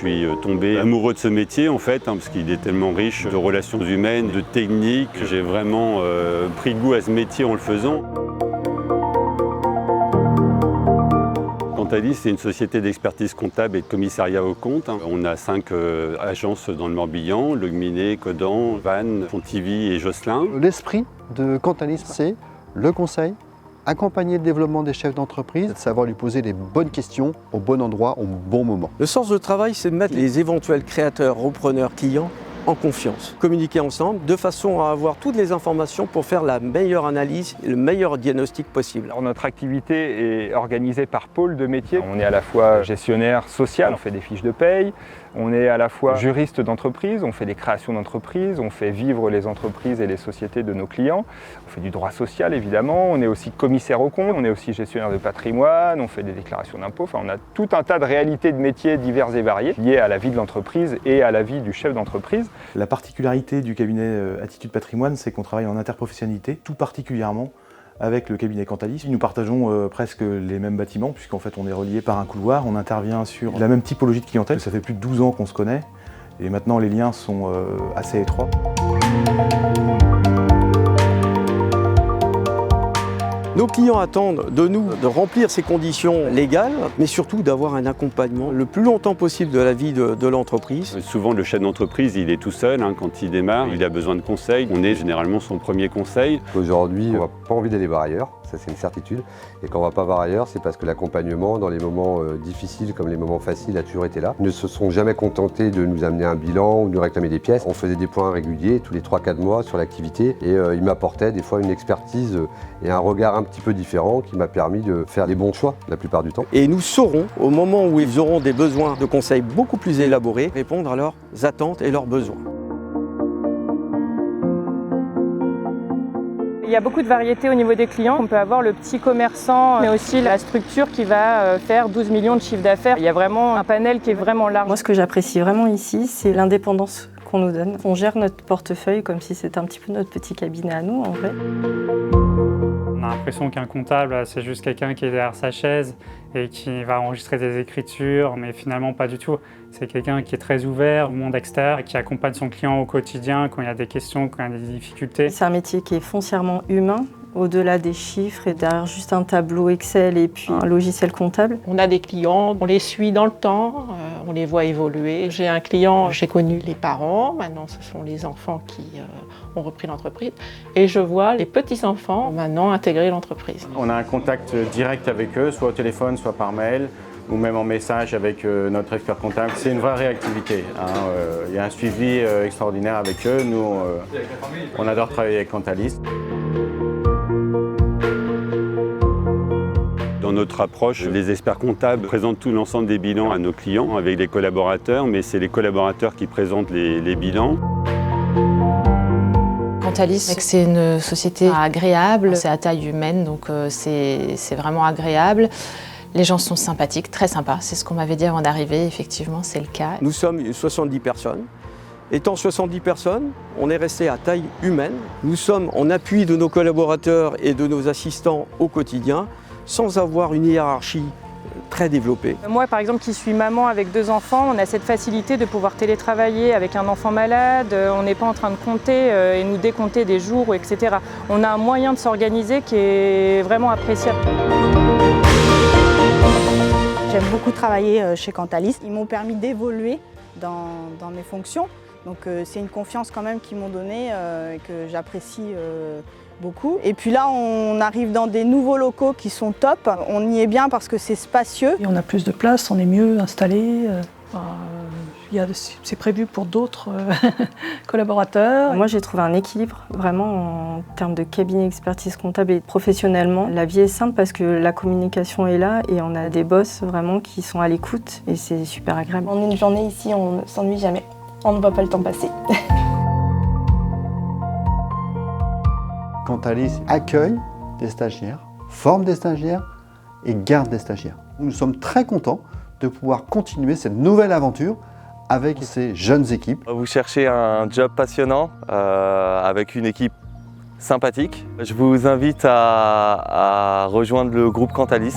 suis tombé amoureux de ce métier en fait, parce qu'il est tellement riche de relations humaines, de techniques. J'ai vraiment pris goût à ce métier en le faisant. Quantalis, c'est une société d'expertise comptable et de commissariat aux comptes. On a 5 agences dans le Morbihan, Le Gminé, Codan, Vannes, Pontivy et Josselin. L'esprit de Quantalis, c'est le conseil, accompagner le développement des chefs d'entreprise, savoir lui poser les bonnes questions au bon endroit, au bon moment. Le sens de travail, c'est de mettre les éventuels créateurs, repreneurs, clients en confiance. Communiquer ensemble de façon à avoir toutes les informations pour faire la meilleure analyse et le meilleur diagnostic possible. Alors, notre activité est organisée par pôle de métier. On est à la fois gestionnaire social, on fait des fiches de paye, on est à la fois juriste d'entreprise, on fait des créations d'entreprises, on fait vivre les entreprises et les sociétés de nos clients, on fait du droit social évidemment, on est aussi commissaire aux comptes, on est aussi gestionnaire de patrimoine, on fait des déclarations d'impôts, enfin on a tout un tas de réalités de métiers divers et variés liées à la vie de l'entreprise et à la vie du chef d'entreprise. La particularité du cabinet Attitude Patrimoine, c'est qu'on travaille en interprofessionnalité, tout particulièrement avec le cabinet Quantalis. Nous partageons presque les mêmes bâtiments, puisqu'en fait on est reliés par un couloir, on intervient sur la même typologie de clientèle. Ça fait plus de 12 ans qu'on se connaît, et maintenant les liens sont assez étroits. Nos clients attendent de nous de remplir ces conditions légales, mais surtout d'avoir un accompagnement le plus longtemps possible de la vie de l'entreprise. Souvent le chef d'entreprise, il est tout seul quand il démarre, il a besoin de conseils. On est généralement son premier conseil. Aujourd'hui, on n'a pas envie d'aller voir ailleurs, ça c'est une certitude. Et quand on ne va pas voir ailleurs, c'est parce que l'accompagnement dans les moments difficiles comme les moments faciles a toujours été là. Ils ne se sont jamais contentés de nous amener un bilan ou de nous réclamer des pièces. On faisait des points réguliers tous les 3-4 mois sur l'activité et ils m'apportaient des fois une expertise et un regard un petit peu différent qui m'a permis de faire les bons choix la plupart du temps. Et nous saurons, au moment où ils auront des besoins de conseils beaucoup plus élaborés, répondre à leurs attentes et leurs besoins. Il y a beaucoup de variétés au niveau des clients. On peut avoir le petit commerçant, mais aussi la structure qui va faire 12 millions de chiffre d'affaires. Il y a vraiment un panel qui est vraiment large. Moi, ce que j'apprécie vraiment ici, c'est l'indépendance qu'on nous donne. On gère notre portefeuille comme si c'était un petit peu notre petit cabinet à nous, en vrai. On a l'impression qu'un comptable, c'est juste quelqu'un qui est derrière sa chaise et qui va enregistrer des écritures, mais finalement pas du tout. C'est quelqu'un qui est très ouvert au monde extérieur et qui accompagne son client au quotidien quand il y a des questions, quand il y a des difficultés. C'est un métier qui est foncièrement humain, au-delà des chiffres et derrière juste un tableau Excel et puis un logiciel comptable. On a des clients, on les suit dans le temps, on les voit évoluer. J'ai un client, j'ai connu les parents, maintenant ce sont les enfants qui ont repris l'entreprise et je vois les petits-enfants maintenant intégrer l'entreprise. On a un contact direct avec eux, soit au téléphone, soit par mail, ou même en message avec notre expert comptable. C'est une vraie réactivité. Il y a un suivi extraordinaire avec eux. Nous, on adore travailler avec Quantalis. Dans notre approche, les experts comptables présentent tout l'ensemble des bilans à nos clients avec les collaborateurs, mais c'est les collaborateurs qui présentent les bilans. Quantalis, c'est une société agréable, c'est à taille humaine, donc c'est vraiment agréable. Les gens sont sympathiques, très sympas, c'est ce qu'on m'avait dit avant d'arriver, effectivement c'est le cas. Nous sommes 70 personnes. Étant 70 personnes, on est resté à taille humaine. Nous sommes en appui de nos collaborateurs et de nos assistants au quotidien, sans avoir une hiérarchie très développée. Moi, par exemple, qui suis maman avec 2 enfants, on a cette facilité de pouvoir télétravailler avec un enfant malade. On n'est pas en train de compter et nous décompter des jours, etc. On a un moyen de s'organiser qui est vraiment appréciable. J'aime beaucoup travailler chez Quantalis. Ils m'ont permis d'évoluer dans mes fonctions. Donc c'est une confiance quand même qu'ils m'ont donnée et que j'apprécie beaucoup. Et puis là, on arrive dans des nouveaux locaux qui sont top. On y est bien parce que c'est spacieux. Et on a plus de place, on est mieux installé. C'est prévu pour d'autres collaborateurs. Moi, j'ai trouvé un équilibre vraiment en termes de cabinet expertise comptable et professionnellement. La vie est simple parce que la communication est là et on a des boss vraiment qui sont à l'écoute et c'est super agréable. En une journée ici, on ne s'ennuie jamais. On ne voit pas le temps passer. Quantalis accueille des stagiaires, forme des stagiaires et garde des stagiaires. Nous sommes très contents de pouvoir continuer cette nouvelle aventure avec ces jeunes équipes. Vous cherchez un job passionnant avec une équipe sympathique. Je vous invite à rejoindre le groupe Quantalis.